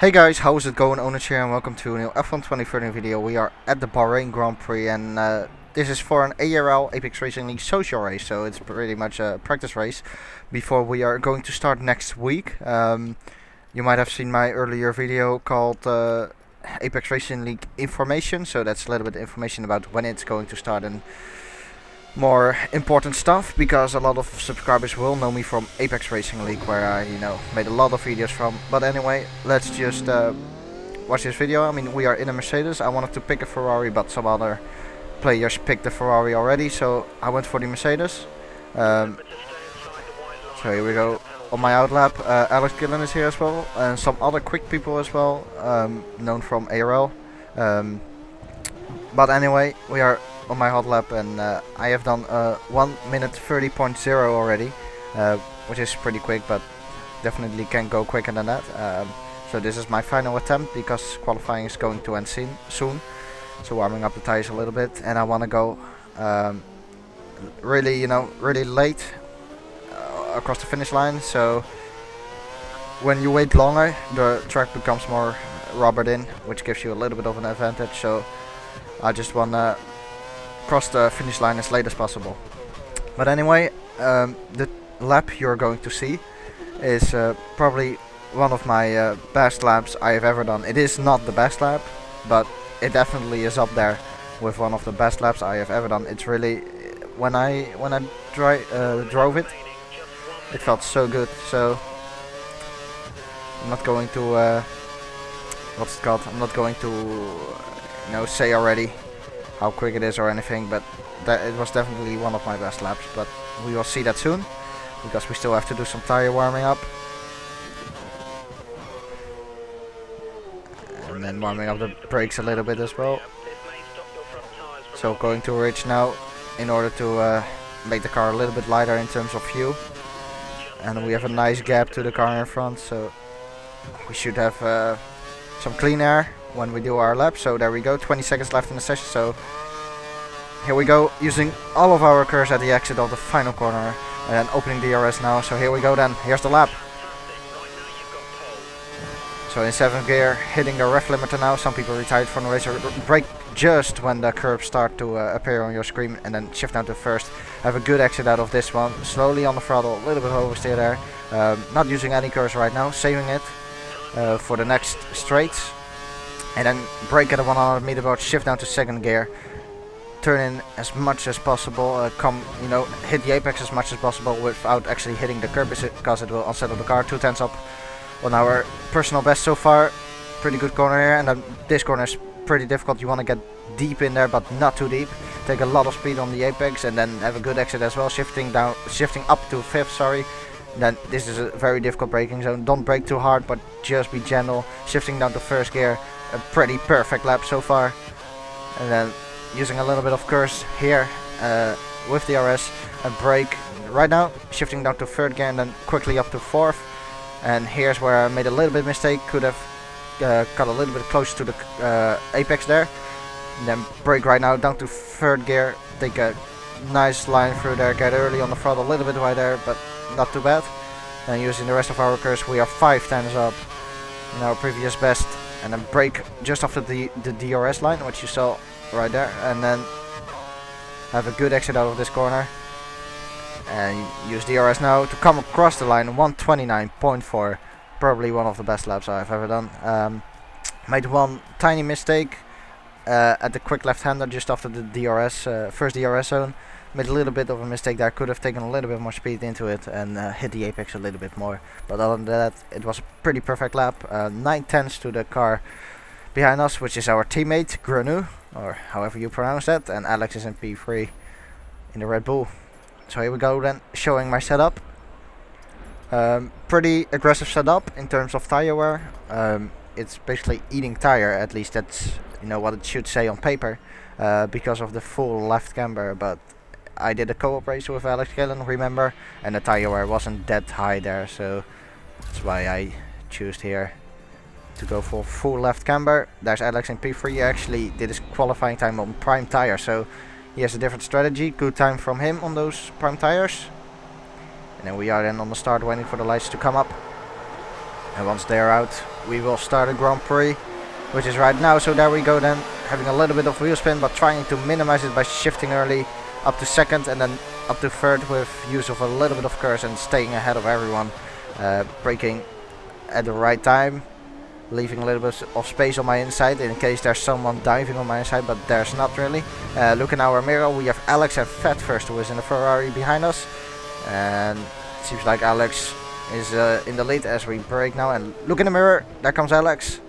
Hey guys, how's it going? Onich here and welcome to a new F1 2013 video. We are at the Bahrain Grand Prix and this is for an ARL Apex Racing League social race, so it's pretty much a practice race before we are going to start next week. You might have seen my earlier video called Apex Racing League information, so that's a little bit of information about when it's going to start and more important stuff, because a lot of subscribers will know me from Apex Racing League, where I made a lot of videos from. But anyway, let's just watch this video. I mean, we are in a Mercedes. I wanted to pick a Ferrari, but some other players picked the Ferrari already, so I went for the Mercedes. So here we go on my outlap. Alex Gillen is here as well, and some other quick people as well, known from ARL. But anyway, we are on my hot lap, and I have done 1 minute 30.0 already, which is pretty quick, but definitely can go quicker than that. So this is my final attempt, because qualifying is going to end soon. So warming up the tires a little bit, and I want to go really late across the finish line. So when you wait longer, the track becomes more rubbered in, which gives you a little bit of an advantage. So I just want to cross the finish line as late as possible. But anyway, the lap you're going to see is probably one of my best laps I have ever done. It is not the best lap, but it definitely is up there with one of the best laps I have ever done. It's really, when I drove it, it felt so good. So I'm not going to what's it called? I'm not going to say already how quick it is or anything, but it was definitely one of my best laps. But we will see that soon, because we still have to do some tire warming up, and then warming up the brakes a little bit as well. So going to ridge now in order to make the car a little bit lighter in terms of fuel, and we have a nice gap to the car in front, so we should have some clean air when we do our lap. So there we go, 20 seconds left in the session. So here we go, using all of our curves at the exit of the final corner, and opening the DRS now. So here we go then, here's the lap. So in 7th gear, hitting the ref limiter now. Some people retired from the race, or brake just when the curves start to appear on your screen, and then shift down to first. Have a good exit out of this one, slowly on the throttle, a little bit oversteer there. Not using any curves right now, saving it for the next straights. And then brake at a 100 meter board, shift down to 2nd gear, turn in as much as possible, hit the apex as much as possible without actually hitting the curb, because it will unsettle the car. 2/10 up on our personal best so far. Pretty good corner here, and then this corner is pretty difficult. You want to get deep in there, but not too deep. Take a lot of speed on the apex, and then have a good exit as well, shifting up to 5th, sorry. Then this is a very difficult braking zone. Don't brake too hard, but just be gentle. Shifting down to 1st gear, a pretty perfect lap so far. And then using a little bit of curves here with the RS, and brake right now, shifting down to 3rd gear, and then quickly up to 4th. And here's where I made a little bit mistake. Could have got a little bit closer to the apex there. And then brake right now down to 3rd gear. Take a nice line through there. Get early on the throttle, a little bit wide there, but not too bad. And using the rest of our curves, we are 5/10 up in our previous best. And then brake just after the DRS line, which you saw right there. And then have a good exit out of this corner. And use DRS now to come across the line. 129.4, probably one of the best laps I've ever done. Made one tiny mistake at the quick left-hander just after the DRS, first DRS zone. Made a little bit of a mistake there. Could have taken a little bit more speed into it and hit the apex a little bit more. But other than that, it was a pretty perfect lap. 9/10 to the car behind us, which is our teammate Grenu, or however you pronounce that, and Alex is in P3 in the Red Bull. So here we go then, showing my setup. Pretty aggressive setup in terms of tire wear. It's basically eating tire, at least that's what it should say on paper, because of the full left camber. But I did a co-op race with Alex Gillen, remember, and the tire wear wasn't that high there, so that's why I chose here to go for full left camber. There's Alex in P3. He actually did his qualifying time on prime tire, so he has a different strategy. Good time from him on those prime tires. And then we are then on the start, waiting for the lights to come up. And once they're out, we will start a Grand Prix, which is right now. So there we go then, having a little bit of wheel spin, but trying to minimize it by shifting early up to second and then up to third with use of a little bit of curse and staying ahead of everyone. Braking at the right time, leaving a little bit of space on my inside in case there's someone diving on my inside, but there's not really. Look in our mirror, we have Alex and Fat first, who is in the Ferrari behind us, and it seems like Alex is in the lead as we brake now. And look in the mirror, there comes Alex.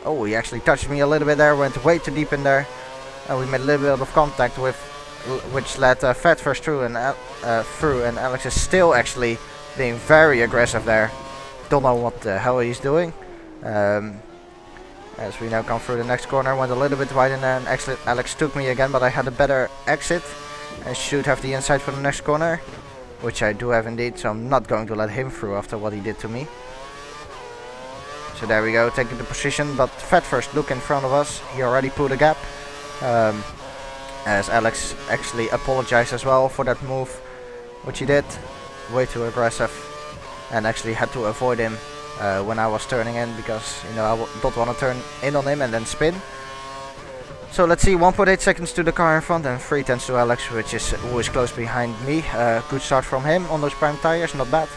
Oh, he actually touched me a little bit there, went way too deep in there, and we made a little bit of contact with, which led Fat first through, and Alex is still actually being very aggressive there. Don't know what the hell he's doing. As we now come through the next corner, went a little bit wide in there, and actually Alex took me again, but I had a better exit and should have the inside for the next corner, which I do have indeed, so I'm not going to let him through after what he did to me. So there we go, taking the position, but Fat first, look in front of us, he already put a gap, as Alex actually apologized as well for that move, which he did, way too aggressive, and actually had to avoid him when I was turning in, because I don't want to turn in on him and then spin. So let's see, 1.8 seconds to the car in front and 3/10 to Alex, who is close behind me. Good start from him on those prime tires, not bad.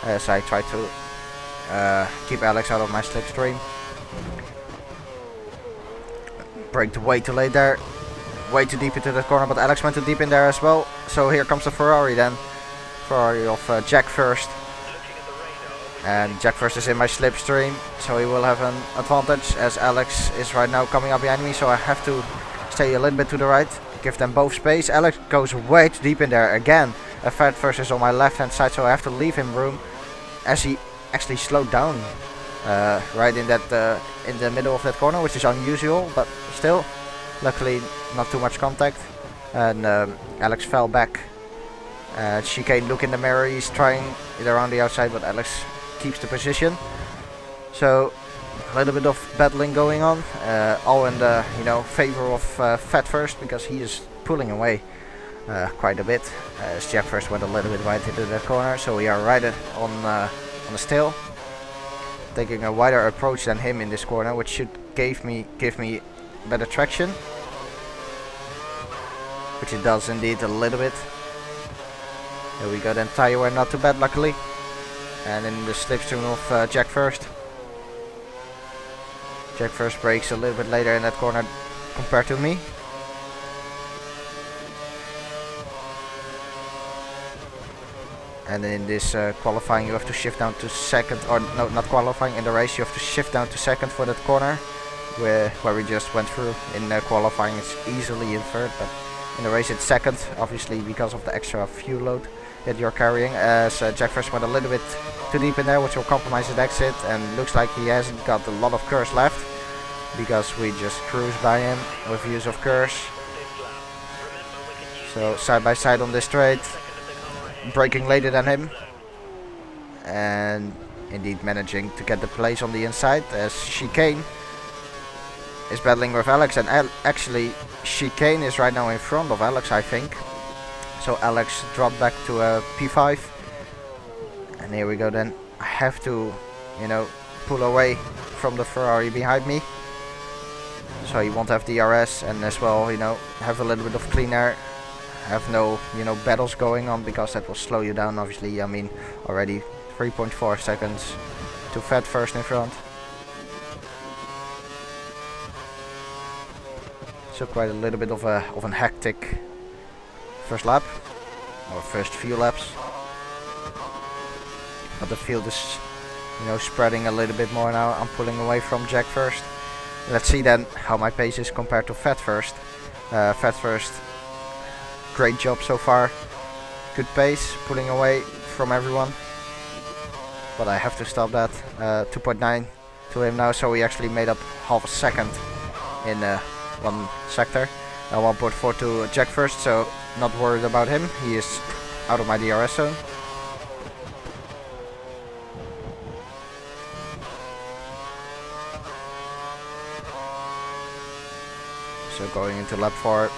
As I try to keep Alex out of my slipstream. Braked way too late there, way too deep into the corner, but Alex went too deep in there as well. So here comes the Ferrari then. Ferrari of Jack first. And Jack first is in my slipstream, so he will have an advantage as Alex is right now coming up behind me, so I have to stay a little bit to the right, give them both space. Alex goes way too deep in there again. A Fat first is on my left hand side, so I have to leave him room as he actually slowed down right in that in the middle of that corner, which is unusual, but still, luckily not too much contact. And Alex fell back. Chicane, look in the mirror, he's trying it around the outside, but Alex keeps the position. So a little bit of battling going on, all in the favor of Fat first, because he is pulling away quite a bit. As Jack first went a little bit wide into that corner, so we are right on the still, taking a wider approach than him in this corner, which should give me better traction, which it does indeed a little bit. Here we go then, tire wear not too bad luckily. And in the slipstream of Jack first. Jack first brakes a little bit later in that corner compared to me. And in this qualifying you have to shift down to second, or no, not qualifying, in the race you have to shift down to second for that corner. Where we just went through. In qualifying it's easily in third, but in the race it's second, obviously because of the extra fuel load that you're carrying. As Jack first went a little bit too deep in there, which will compromise his exit, and looks like he hasn't got a lot of curse left, because we just cruised by him with use of curse. So side by side on this straight, braking later than him, and indeed managing to get the place on the inside, as Chicane is battling with Alex, and actually Chicane is right now in front of Alex, I think. So Alex dropped back to a P5, and here we go then. I have to pull away from the Ferrari behind me, so he won't have DRS, and as well have a little bit of clean air, have no battles going on, because that will slow you down obviously. I mean, already 3.4 seconds to Fat first in front. So quite a little bit of an hectic first lap, or first few laps. But the field is spreading a little bit more now. I'm pulling away from Jack first. Let's see then how my pace is compared to Fat first. Fat first, great job so far. Good pace, pulling away from everyone. But I have to stop that. 2.9 to him now, so we actually made up half a second in one sector. 1.4 to Jack first, so not worried about him. He is out of my DRS zone. So going into lap 4,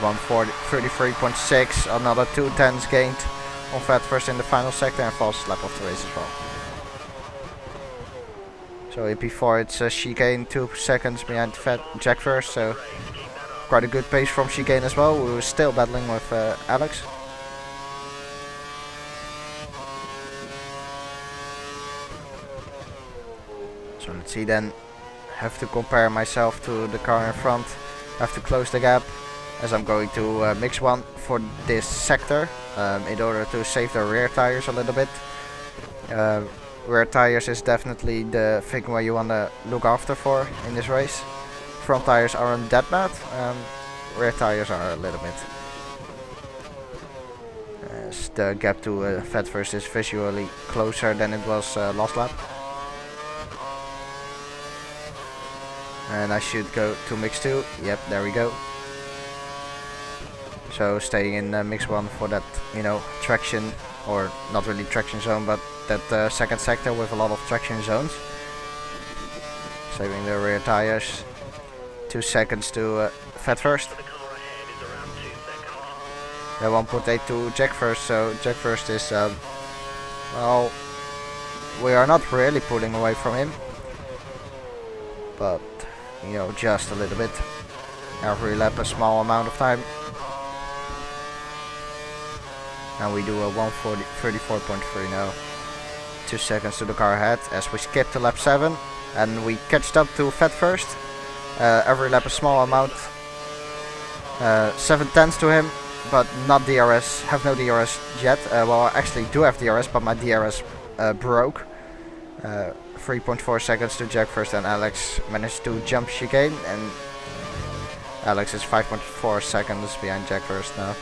1:33.6, another 2 tenths gained on Fat first in the final sector, and fastest lap of the race as well. So in P4 it's chicane 2 seconds behind Jack first, so quite a good pace from chicane as well. We were still battling with Alex. So let's see then. Have to compare myself to the car in front. Have to close the gap as I'm going to mix one for this sector in order to save the rear tires a little bit. Rear tires is definitely the thing where you want to look after for in this race. Front tires aren't that bad, rear tires are a little bit. As the gap to Fat First is visually closer than it was last lap. And I should go to mix 2, yep, there we go. So staying in mix 1 for that, you know, traction, or not really traction zone, but that second sector with a lot of traction zones. Saving the rear tires. 2 seconds to Fat First. 1.8 to Jack First, so Jack First is, well, we are not really pulling away from him. But, you know, just a little bit. Every lap a small amount of time. And we do a 1:34.3 now. 2 seconds to the car ahead as we skip to lap 7. And we catched up to Fat First. Every lap a small amount. 7 tenths to him, but not DRS. Have no DRS yet. Well, I actually do have DRS, but my DRS broke. 3.4 seconds to Jack First, and Alex managed to jump chicane, and Alex is 5.4 seconds behind Jack First now.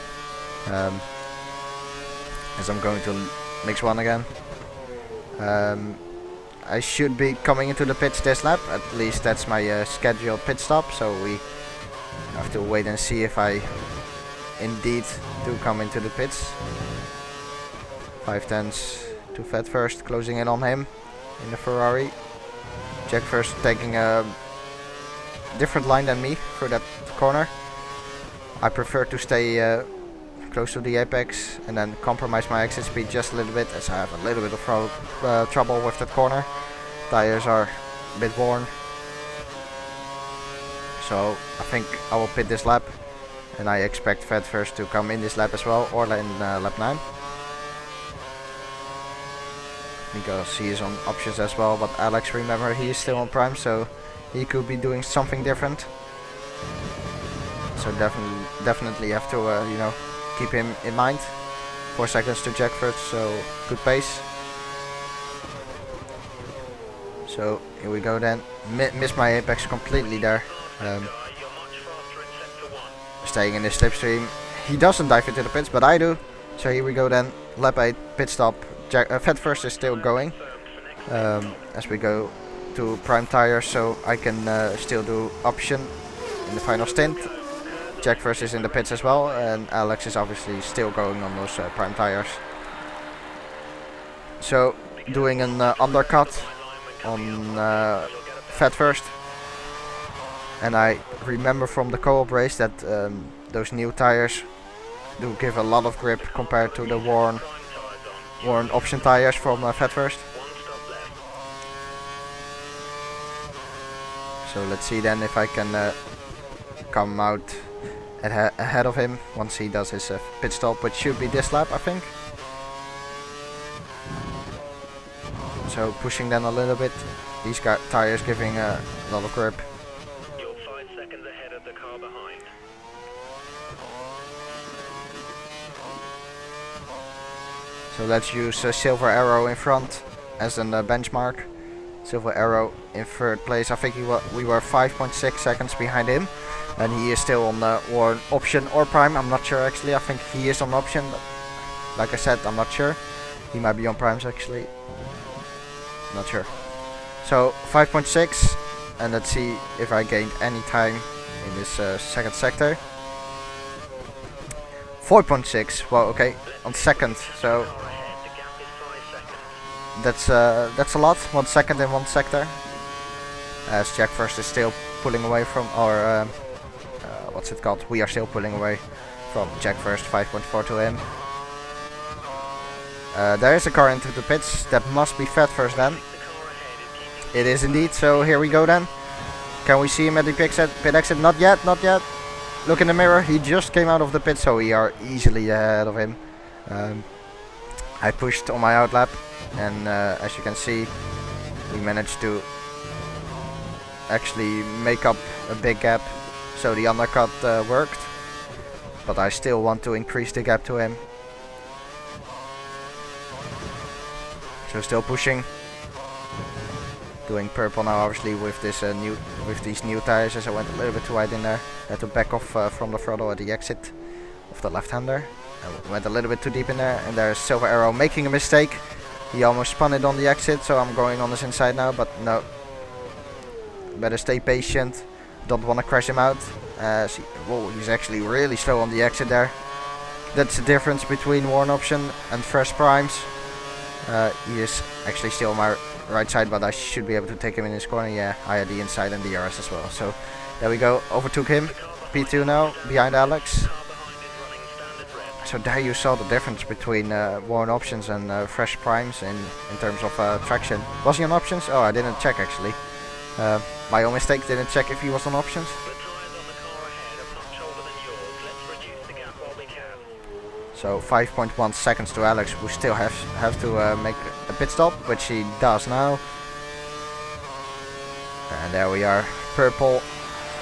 As I'm going to mix 1 again. I should be coming into the pits this lap, at least that's my scheduled pit stop, so we have to wait and see if I indeed do come into the pits. 5 tenths to Fat First, closing in on him in the Ferrari. Jack First taking a different line than me for that corner. I prefer to stay close to the apex and then compromise my exit speed just a little bit, as I have a little bit of trouble with that corner. Tires are a bit worn. So I think I will pit this lap, and I expect Fat First to come in this lap as well, or in lap 9. Because he is on options as well, but Alex, remember, he is still on prime, so he could be doing something different. So definitely have to, you know, keep him in mind. 4 seconds to Jack First, so good pace. So here we go then. Missed my apex completely there. Staying in the slipstream. He doesn't dive into the pits, but I do. So here we go then. Lap 8, pit stop. Fat First is still going. As we go to prime tires, so I can still do option in the final stint. Jack First is in the pits as well, and Alex is obviously still going on those prime tires. So doing an undercut on Fat First. And I remember from the co-op race that those new tires do give a lot of grip compared to the worn option tires from Fat First. So let's see then if I can come out ahead of him once he does his pit stop, which should be this lap, I think. So pushing then a little bit. These tires giving a lot of grip. You're 5 seconds ahead of the car behind. So let's use a Silver Arrow in front as a benchmark. Silver Arrow in 3rd place. I think we were 5.6 seconds behind him, and he is still on or option or prime. I'm not sure actually. I think he is on option, but like I said, I'm not sure. He might be on primes actually. Not sure. So 5.6, and let's see if I gained any time in this second sector. 4.6. Well, okay, on second. So that's a lot. 1 second in 1 sector. As Jack First is still pulling away from, or what's it called? We are still pulling away from Jack First. 5.4 to him. There is a car into the pits. That must be Fat First then. It is indeed. So here we go then. Can we see him at the pit exit? Not yet, not yet. Look in the mirror. He just came out of the pit, so we are easily ahead of him. I pushed on my outlap, and as you can see, we managed to actually make up a big gap. So the undercut worked, but I still want to increase the gap to him. So still pushing. Doing purple now, obviously with this these new tires, as I went a little bit too wide in there. Had to back off from the throttle at the exit of the left-hander. I went a little bit too deep in there, and there's Silver Arrow making a mistake. He almost spun it on the exit, so I'm going on this inside now, but no. Better stay patient. Don't want to crash him out. Whoa, he's actually really slow on the exit there. That's the difference between Worn Option and Fresh Primes. He is actually still on my right side, but I should be able to take him in his corner. Yeah, I had the inside and the DRS as well. So there we go, overtook him. P2 now, behind Alex. So there you saw the difference between Worn Options and Fresh Primes in terms of traction. Was he on options? Oh, I didn't check actually. My own mistake, didn't check if he was on options. So 5.1 seconds to Alex, who still have to make a pit stop, which he does now. And there we are, purple,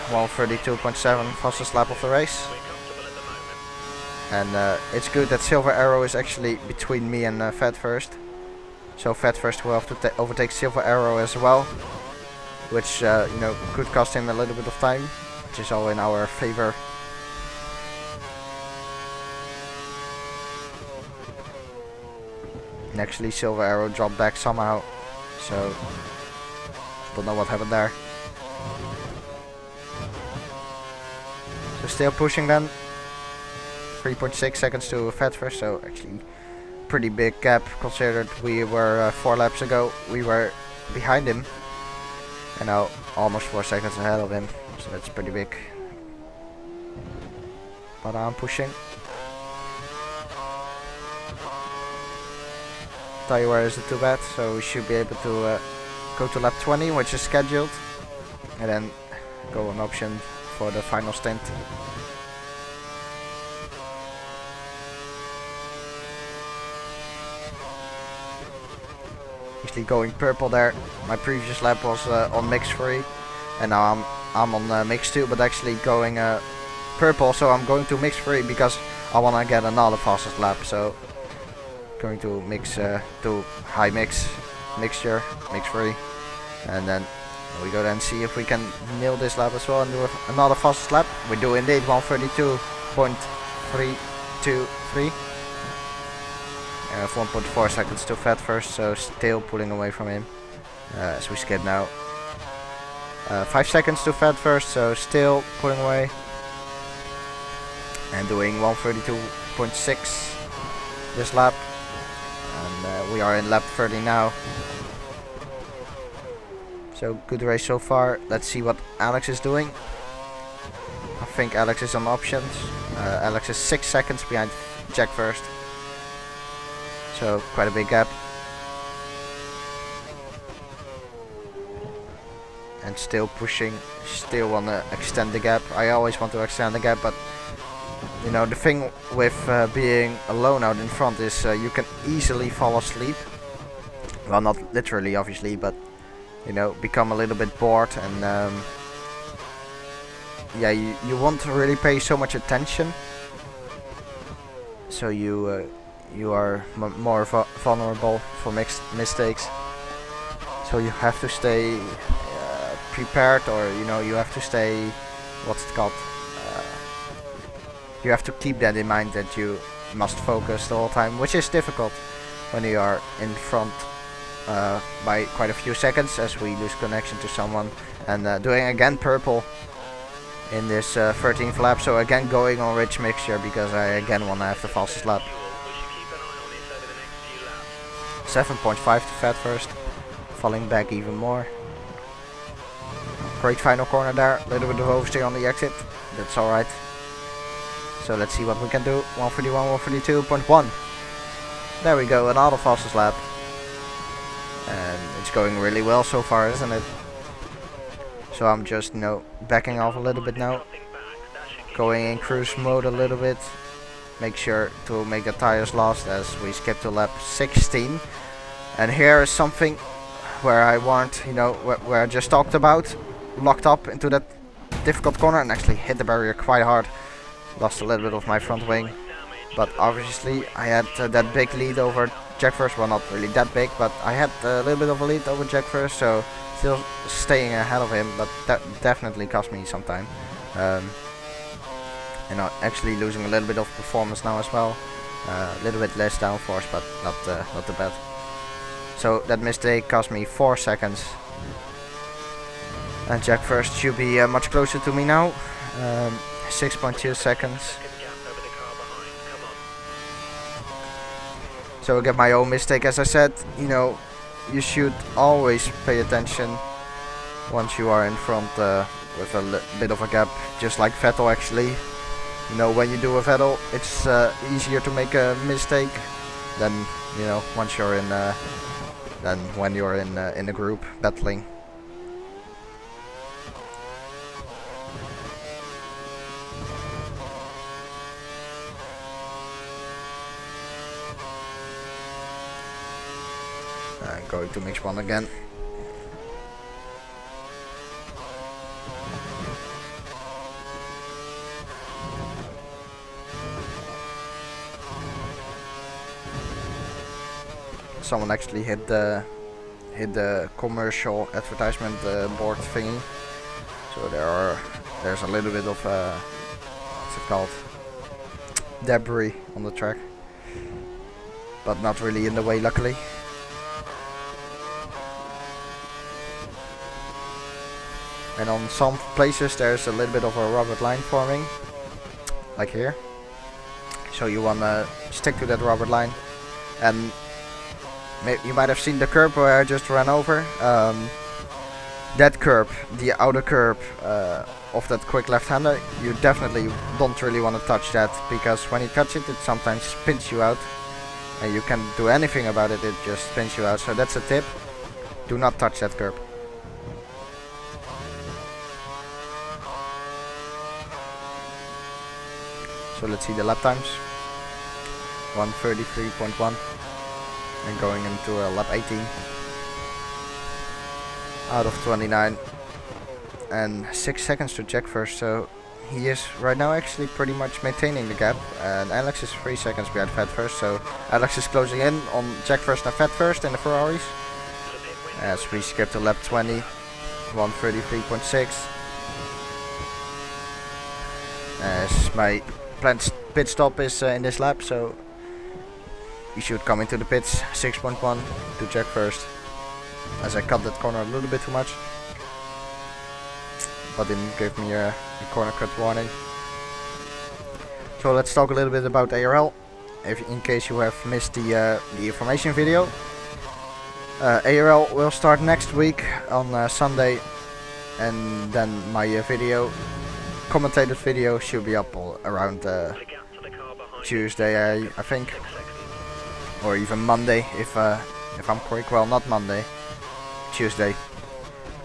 132.7, fastest lap of the race. And it's good that Silver Arrow is actually between me and Fat First. So Fat First will have to overtake Silver Arrow as well, which you know, could cost him a little bit of time, which is all in our favor. And actually Silver Arrow dropped back somehow, so don't know what happened there. So still pushing then. 3.6 seconds to Fat First, so actually pretty big gap considered we were 4 laps ago we were behind him, and now almost 4 seconds ahead of him, so that's pretty big. But I'm pushing. Tire wear isn't too bad, so we should be able to go to lap 20, which is scheduled, and then go on option for the final stint. Actually going purple there. My previous lap was on mix 3, and now I'm on mix 2, but actually going purple, so I'm going to mix 3 because I want to get another fastest lap. So going to mix to high mixture, mix 3, and then we go then see if we can nail this lap as well and do another fastest lap. We do indeed, 132.323. 1.4 seconds to Fat First, so still pulling away from him as we skip now. 5 seconds to Fat First, so still pulling away, and doing 132.6 this lap, and we are in lap 30 now. So good race so far. Let's see what Alex is doing. I think Alex is on options. Alex is 6 seconds behind Jack First. So quite a big gap, and still pushing, still want to extend the gap. I always want to extend the gap, but you know, the thing with being alone out in front is you can easily fall asleep. Well, not literally obviously, but you know, become a little bit bored, and yeah, you won't really pay so much attention, so you are more vulnerable for mistakes. So you have to stay prepared, or you know, you have to stay, what's it called? You have to keep that in mind, that you must focus the whole time, which is difficult when you are in front by quite a few seconds, as we lose connection to someone. And doing again purple in this 13th lap, so again going on rich mixture because I again want to have the fastest lap. 7.5 to Fat First, falling back even more. Great final corner there, a little bit of oversteer on the exit, that's alright. So let's see what we can do. 131, 132.1. There we go, another fastest lap. and it's going really well so far, isn't it? So I'm just, you know, backing off a little bit now, going in cruise mode a little bit. Make sure to make the tires last as we skip to lap 16. And here is something where I weren't, you know, where I just talked about, locked up into that difficult corner and actually hit the barrier quite hard. Lost a little bit of my front wing, but obviously I had that big lead over Jack first. Well, not really that big, but I had a little bit of a lead over Jack first, so still staying ahead of him, but that definitely cost me some time. And actually losing a little bit of performance now as well. A little bit less downforce, but not too bad. So that mistake cost me 4 seconds. And Jack first should be much closer to me now. 6.2 seconds. So I get my own mistake, as I said. You know, you should always pay attention once you are in front with a bit of a gap, just like Vettel actually. You know, when you do a Vettel, it's easier to make a mistake than, you know, once you're in than when you're in a group battling. Going to mix 1 again. Someone actually hit the commercial advertisement board thingy, so there's a little bit of what's it called, debris on the track, but not really in the way, luckily. And on some places there's a little bit of a rubber line forming, like here, so you wanna stick to that rubber line. And you might have seen the curb where I just ran over. That curb, the outer curb of that quick left-hander, you definitely don't really want to touch that, because when you touch it, it sometimes spins you out, and you can't do anything about it. It just spins you out. So that's a tip: do not touch that curb. So let's see the lap times. 1:33.1. And going into lap 18 out of 29, and 6 seconds to Jack first, so he is right now actually pretty much maintaining the gap, and Alex is 3 seconds behind Fat first, so Alex is closing in on Jack first and Fat first in the Ferraris. As we skip to lap 20, 1:33.6. As my planned pit stop is in this lap, so he should come into the pits. 6.1 to Jack first, as I cut that corner a little bit too much, but didn't give me a corner cut warning. So let's talk a little bit about ARL, in case you have missed the information video. ARL will start next week on Sunday, and then my commentated video should be up around Tuesday, I think. Or even Monday, if I'm quick. Well, not Monday, Tuesday,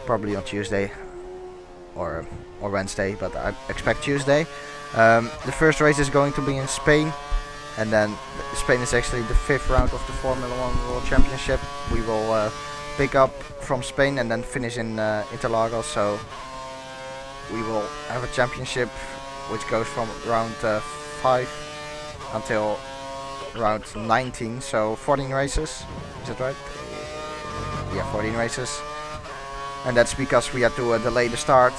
probably on Tuesday or Wednesday, but I expect Tuesday. The first race is going to be in Spain, and then Spain is actually the 5th round of the Formula 1 World Championship. We will pick up from Spain and then finish in Interlagos, so we will have a championship which goes from round 5 until round 19, so 14 races, is that right? Yeah, 14 races, and that's because we had to delay the start,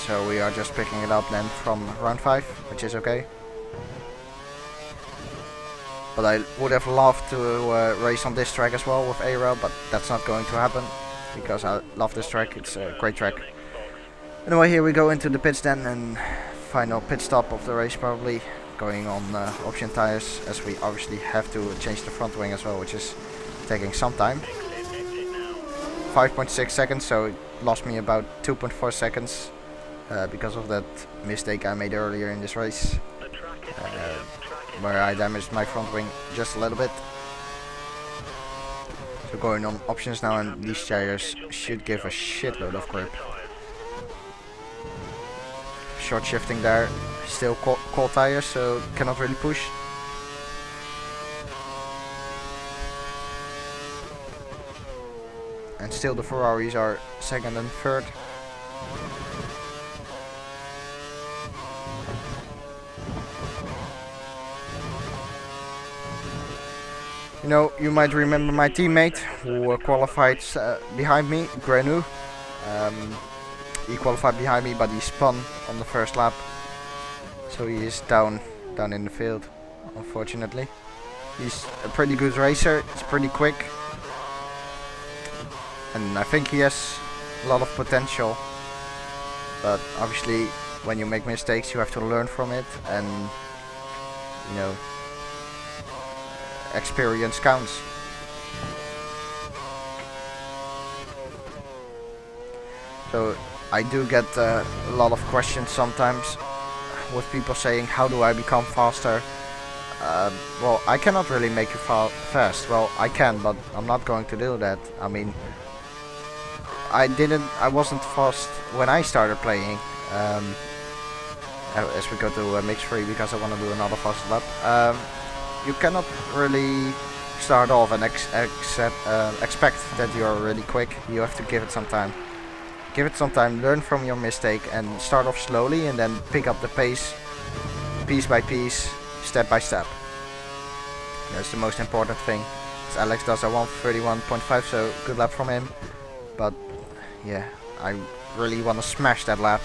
so we are just picking it up then from round 5, which is okay. But I would have loved to race on this track as well with ARL, but that's not going to happen, because I love this track. It's a great track. Anyway, here we go into the pits then, and final pit stop of the race probably. Going on option tires, as we obviously have to change the front wing as well, which is taking some time. 5.6 seconds, so it lost me about 2.4 seconds because of that mistake I made earlier in this race, where I damaged my front wing just a little bit. So going on options now, and these tires should give a shitload of grip. Short shifting there, still cold tires, so cannot really push. And still the Ferraris are second and third. You know, you might remember my teammate who qualified behind me, Grenu. He qualified behind me, but he spun on the first lap, so he is down in the field, unfortunately. He's a pretty good racer, he's pretty quick, and I think he has a lot of potential, but obviously when you make mistakes you have to learn from it, and you know, experience counts. So I do get a lot of questions sometimes with people saying, how do I become faster? Well, I cannot really make you fast. Well, I can, but I'm not going to do that. I mean, I wasn't fast when I started playing. As we go to mix free, because I want to do another fast lap. You cannot really start off and expect that you're really quick. You have to give it some time. Give it some time, learn from your mistake, and start off slowly, and then pick up the pace, piece by piece, step by step. That's the most important thing. As Alex does a 1:31.5, so good lap from him. But yeah, I really want to smash that lap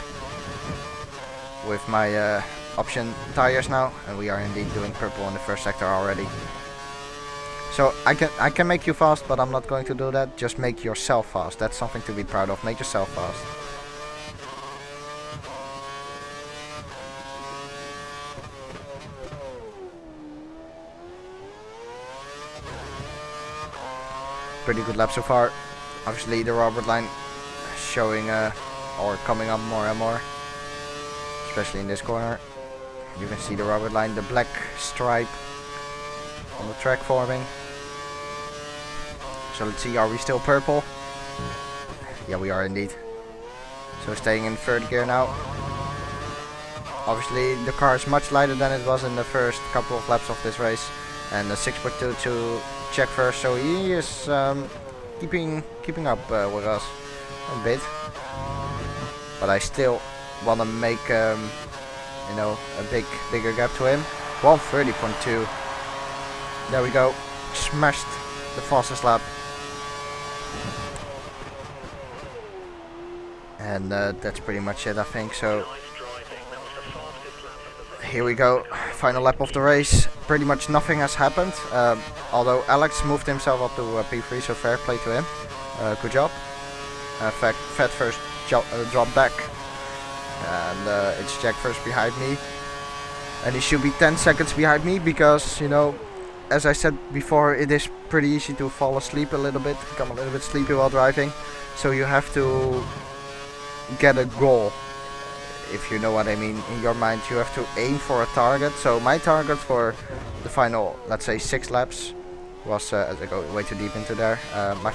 with my option tires now, and we are indeed doing purple in the first sector already. So I can make you fast, but I'm not going to do that. Just make yourself fast. That's something to be proud of. Make yourself fast. Pretty good lap so far. Obviously the Robert line showing or coming up more and more, especially in this corner. You can see the Robert line, the black stripe on the track forming. So let's see, are we still purple? Yeah, we are indeed. So staying in third gear now. Obviously the car is much lighter than it was in the first couple of laps of this race, and the 6.2 to check first, so he is keeping up with us a bit. But I still want to make you know, a bigger gap to him. 1:30.2. There we go. Smashed the fastest lap. And that's pretty much it, I think. So here we go, final lap of the race. Pretty much nothing has happened, although Alex moved himself up to P3, so fair play to him. Good job. Fat first dropped back, and it's Jack first behind me, and he should be 10 seconds behind me, because, you know, as I said before, it is pretty easy to fall asleep a little bit, become a little bit sleepy while driving. So you have to get a goal, if you know what I mean. In your mind you have to aim for a target. So my target for the final, let's say 6 laps was, as I go way too deep into there, my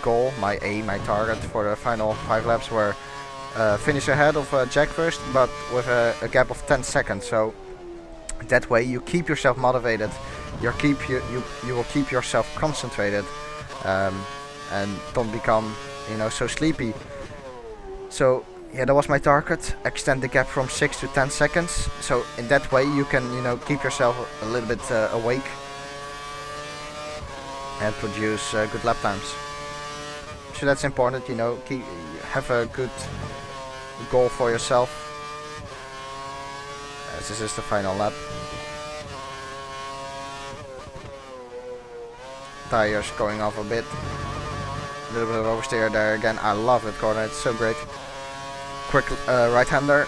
goal, my aim, my target for the final 5 laps were finish ahead of Jack first, but with a gap of 10 seconds. So that way you keep yourself motivated, you will keep yourself concentrated, and don't become, you know, so sleepy. So yeah, that was my target. Extend the gap from 6 to 10 seconds. So in that way you can, you know, keep yourself a little bit awake and produce good lap times. So that's important, you know, have a good goal for yourself. As this is the final lap. Tires going off a bit. A little bit of oversteer there again. I love that corner, it's so great. Quick right-hander,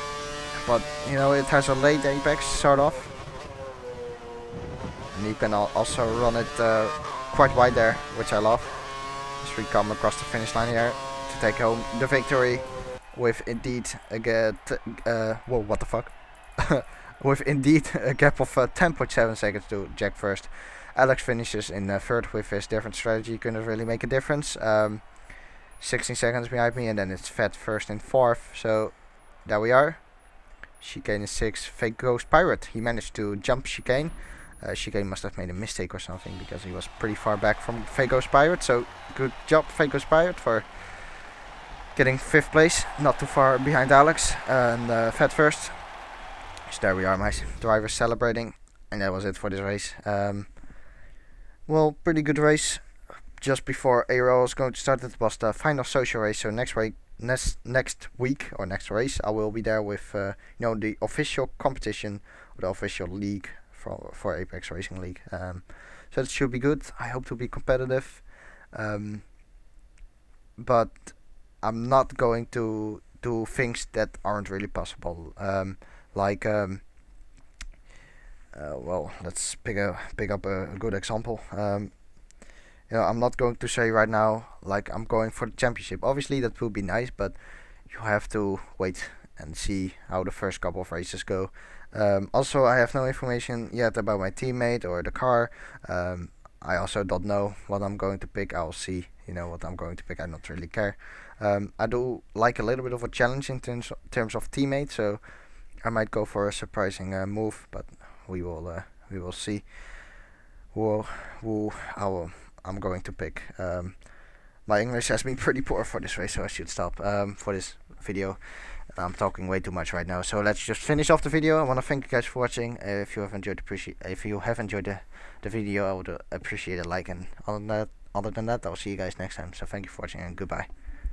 but you know, it has a late apex sort of, and you can also run it quite wide there, which I love. As we come across the finish line here to take home the victory with indeed a whoa, what the fuck. with indeed a gap of 10.7 seconds to Jack first. Alex finishes in third with his different strategy, couldn't really make a difference. 16 seconds behind me, and then it's Fat first and fourth. So there we are. Chicane is 6. Fake Ghost Pirate. He managed to jump Chicane. Chicane must have made a mistake or something because he was pretty far back from Fake Ghost Pirate. So good job, Fake Ghost Pirate, for getting 5th place. Not too far behind Alex and Fat first. So there we are, my drivers celebrating. And that was it for this race. Well, pretty good race. Just before ARL is going to start, it was the final social race. So next week, next race, I will be there with the official competition, or the official league for Apex Racing League. So it should be good. I hope to be competitive, but I'm not going to do things that aren't really possible. Well, let's pick up a good example. I'm not going to say right now like I'm going for the championship. Obviously that would be nice, but you have to wait and see how the first couple of races go. Also, I have no information yet about my teammate or the car. I also don't know what I'm going to pick. I'll see, what I'm going to pick. I don't really care. I do like a little bit of a challenge in terms of teammate, so I might go for a surprising move, but we will see who I'm going to pick. My English has been pretty poor for this race, so I should stop for this video. I'm talking way too much right now, so let's just finish off the video. I want to thank you guys for watching. If you have enjoyed the video, I would appreciate a like, and other than that, I'll see you guys next time. So thank you for watching, and goodbye.